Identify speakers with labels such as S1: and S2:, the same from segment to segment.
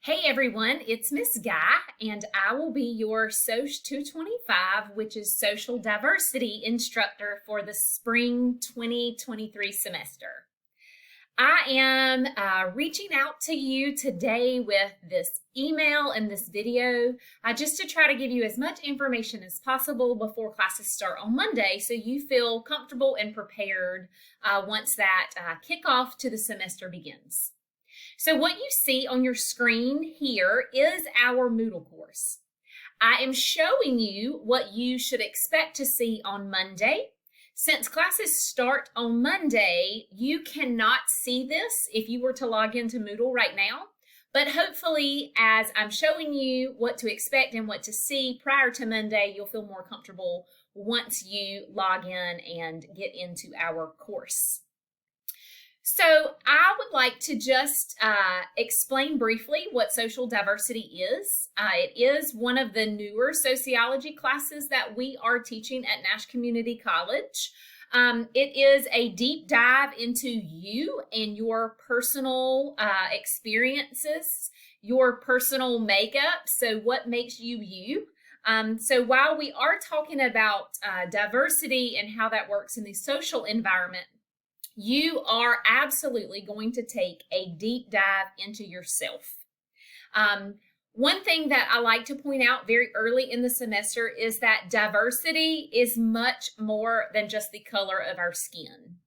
S1: Hey everyone, it's Miss Guy, and I will be your SOC 225, which is Social Diversity Instructor for the Spring 2023 semester. I am reaching out to you today with this email and this video just to try to give you as much information as possible before classes start on Monday so you feel comfortable and prepared once that kickoff to the semester begins. So what you see on your screen here is our Moodle course. I am showing you what you should expect to see on Monday. Since classes start on Monday, you cannot see this if you were to log into Moodle right now. But hopefully, as I'm showing you what to expect and what to see prior to Monday, you'll feel more comfortable once you log in and get into our course. So I would like to just explain briefly what social diversity is. It is one of the newer sociology classes that we are teaching at Nash Community College. It is a deep dive into you and your personal experiences, your personal makeup, so what makes you you. So while we are talking about diversity and how that works in the social environment, you are absolutely going to take a deep dive into yourself. One thing that I like to point out very early in the semester is that diversity is much more than just the color of our skin.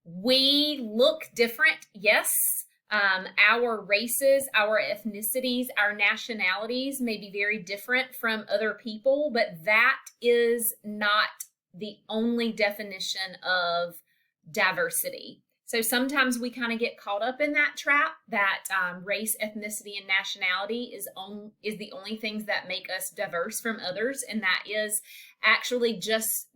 S1: We look different, yes. Our races, our ethnicities, our nationalities may be very different from other people, but that is not the only definition of diversity. So sometimes we kind of get caught up in that trap that race, ethnicity, and nationality is the only things that make us diverse from others, and that is actually just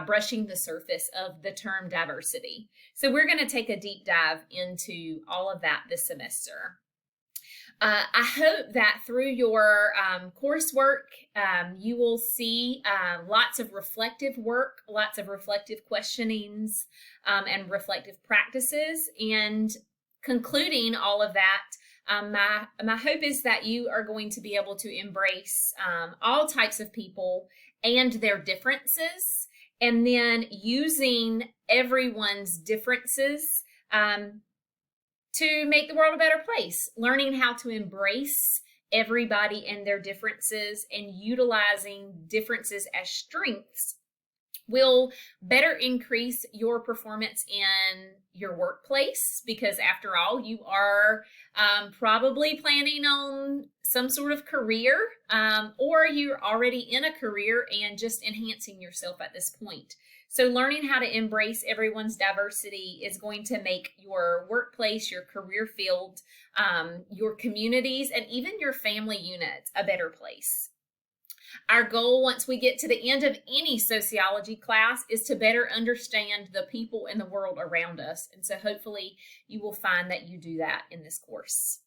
S1: brushing the surface of the term diversity. So we're going to take a deep dive into all of that this semester. I hope that through your coursework, you will see lots of reflective work, lots of reflective questionings, and reflective practices. And concluding all of that, my hope is that you are going to be able to embrace all types of people and their differences, and then using everyone's differences to make the world a better place, learning how to embrace everybody and their differences and utilizing differences as strengths will better increase your performance in your workplace, because after all, you are probably planning on some sort of career, or you're already in a career and just enhancing yourself at this point. So learning how to embrace everyone's diversity is going to make your workplace, your career field, your communities, and even your family unit a better place. Our goal, once we get to the end of any sociology class, is to better understand the people in the world around us. And so hopefully you will find that you do that in this course.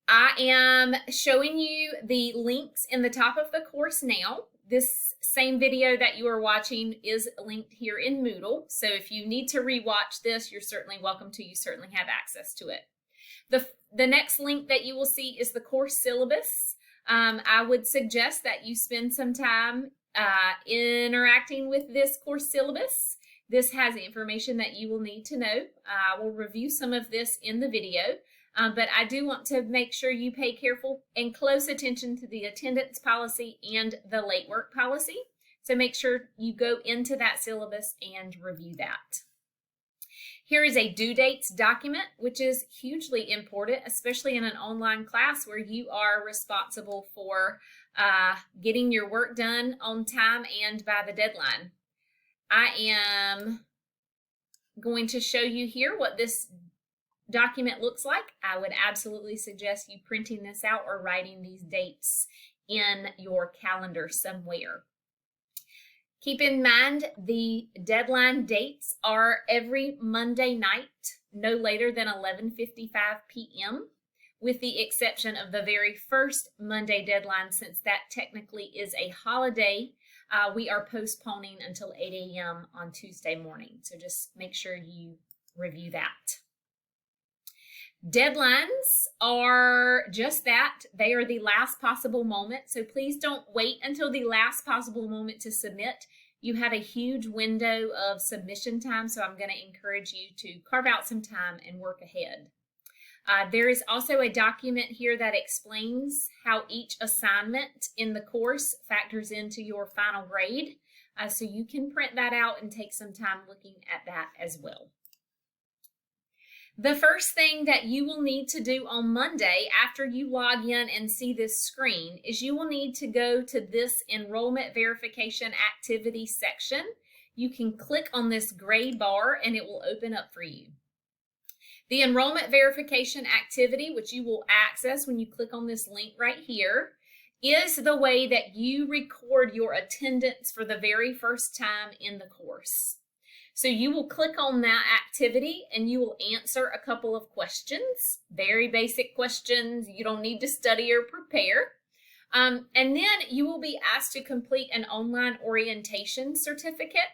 S1: I am showing you the links in the top of the course now. This same video that you are watching is linked here in Moodle. So if you need to rewatch this, you're certainly welcome to. You certainly have access to it. The next link that you will see is the course syllabus. I would suggest that you spend some time interacting with this course syllabus. This has information that you will need to know. I will review some of this in the video. But I do want to make sure you pay careful and close attention to the attendance policy and the late work policy. So make sure you go into that syllabus and review that. Here is a due dates document, which is hugely important, especially in an online class where you are responsible for getting your work done on time and by the deadline. I am going to show you here what this document looks like. I would absolutely suggest you printing this out or writing these dates in your calendar somewhere. Keep in mind the deadline dates are every Monday night, no later than 11:55 p.m., with the exception of the very first Monday deadline, since that technically is a holiday. We are postponing until 8 a.m. on Tuesday morning. So just make sure you review that. Deadlines are just that. They are the last possible moment. So please don't wait until the last possible moment to submit. You have a huge window of submission time, so I'm going to encourage you to carve out some time and work ahead. There is also a document here that explains how each assignment in the course factors into your final grade. So you can print that out and take some time looking at that as well. The first thing that you will need to do on Monday after you log in and see this screen is you will need to go to this enrollment verification activity section. You can click on this gray bar and it will open up for you. The enrollment verification activity, which you will access when you click on this link right here, is the way that you record your attendance for the very first time in the course. So you will click on that activity and you will answer a couple of questions, very basic questions. You don't need to study or prepare. And then you will be asked to complete an online orientation certificate.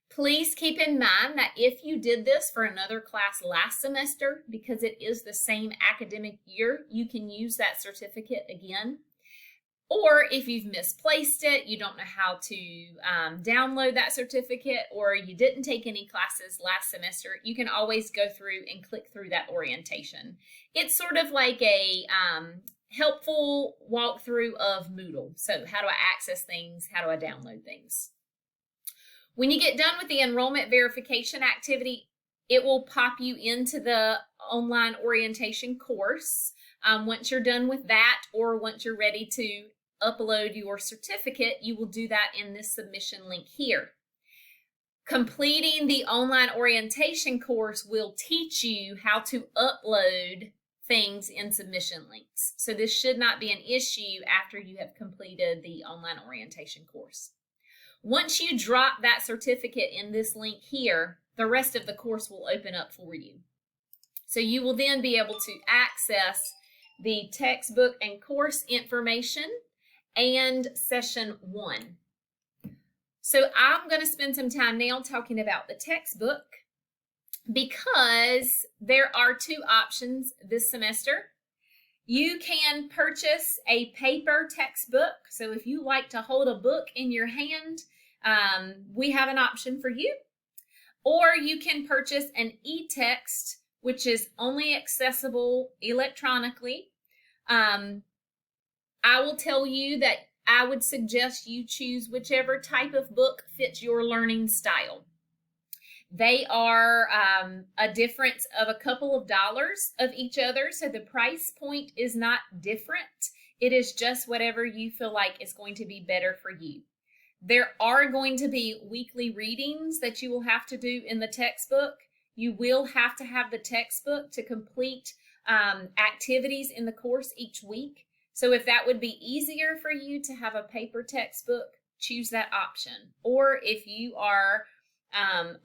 S1: Please keep in mind that if you did this for another class last semester, because it is the same academic year, you can use that certificate again. Or if you've misplaced it, you don't know how to download that certificate, or you didn't take any classes last semester, you can always go through and click through that orientation. It's sort of like a helpful walkthrough of Moodle. So how do I access things? How do I download things? When you get done with the enrollment verification activity, it will pop you into the online orientation course. Once you're done with that, or once you're ready to upload your certificate, you will do that in this submission link here. Completing the online orientation course will teach you how to upload things in submission links. So this should not be an issue after you have completed the online orientation course. Once you drop that certificate in this link here, the rest of the course will open up for you. So you will then be able to access the textbook and course information and session 1. So I'm going to spend some time now talking about the textbook because there are 2 options this semester. You can purchase a paper textbook. So if you like to hold a book in your hand, we have an option for you. Or you can purchase an e-text, which is only accessible electronically. I will tell you that I would suggest you choose whichever type of book fits your learning style. They are a difference of a couple of dollars of each other, so the price point is not different. It is just whatever you feel like is going to be better for you. There are going to be weekly readings that you will have to do in the textbook. You will have to have the textbook to complete activities in the course each week. So if that would be easier for you to have a paper textbook, choose that option. Or if you are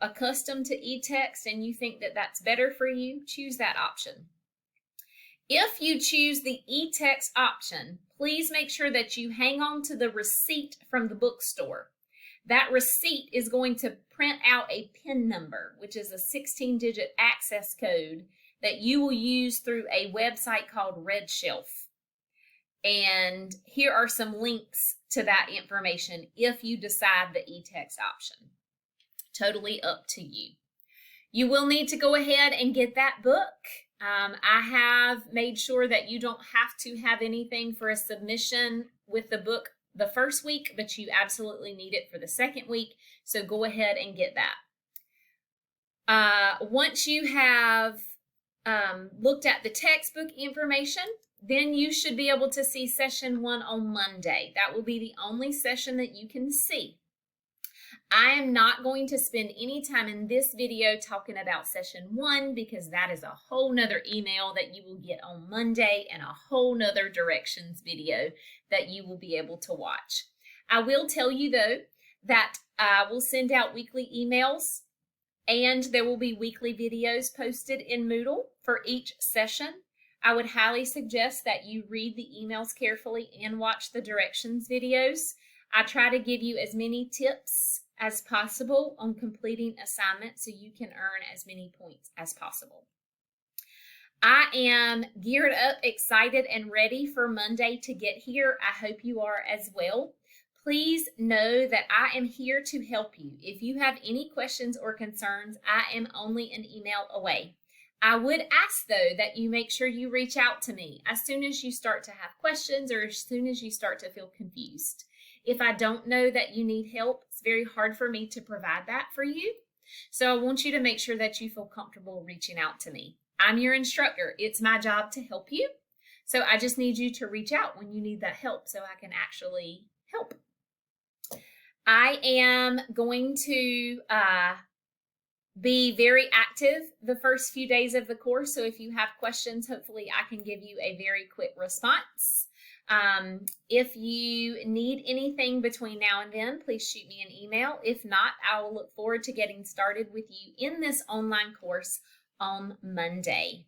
S1: accustomed to e-text and you think that that's better for you, choose that option. If you choose the e-text option, please make sure that you hang on to the receipt from the bookstore. That receipt is going to print out a PIN number, which is a 16-digit access code that you will use through a website called Red Shelf. And here are some links to that information if you decide the e-text option. Totally up to you. You will need to go ahead and get that book. I have made sure that you don't have to have anything for a submission with the book the first week, but you absolutely need it for the second week. So go ahead and get that. Once you have looked at the textbook information, then you should be able to see session 1 on Monday. That will be the only session that you can see. I am not going to spend any time in this video talking about session 1 because that is a whole nother email that you will get on Monday and a whole nother directions video that you will be able to watch. I will tell you though that I will send out weekly emails and there will be weekly videos posted in Moodle for each session. I would highly suggest that you read the emails carefully and watch the directions videos. I try to give you as many tips as possible on completing assignments so you can earn as many points as possible. I am geared up, excited, and ready for Monday to get here. I hope you are as well. Please know that I am here to help you. If you have any questions or concerns, I am only an email away. I would ask, though, that you make sure you reach out to me as soon as you start to have questions or as soon as you start to feel confused. If I don't know that you need help, it's very hard for me to provide that for you. So I want you to make sure that you feel comfortable reaching out to me. I'm your instructor. It's my job to help you. So I just need you to reach out when you need that help so I can actually help. I am going to be very active the first few days of the course. So if you have questions, hopefully I can give you a very quick response. If you need anything between now and then, please shoot me an email. If not, I will look forward to getting started with you in this online course on Monday.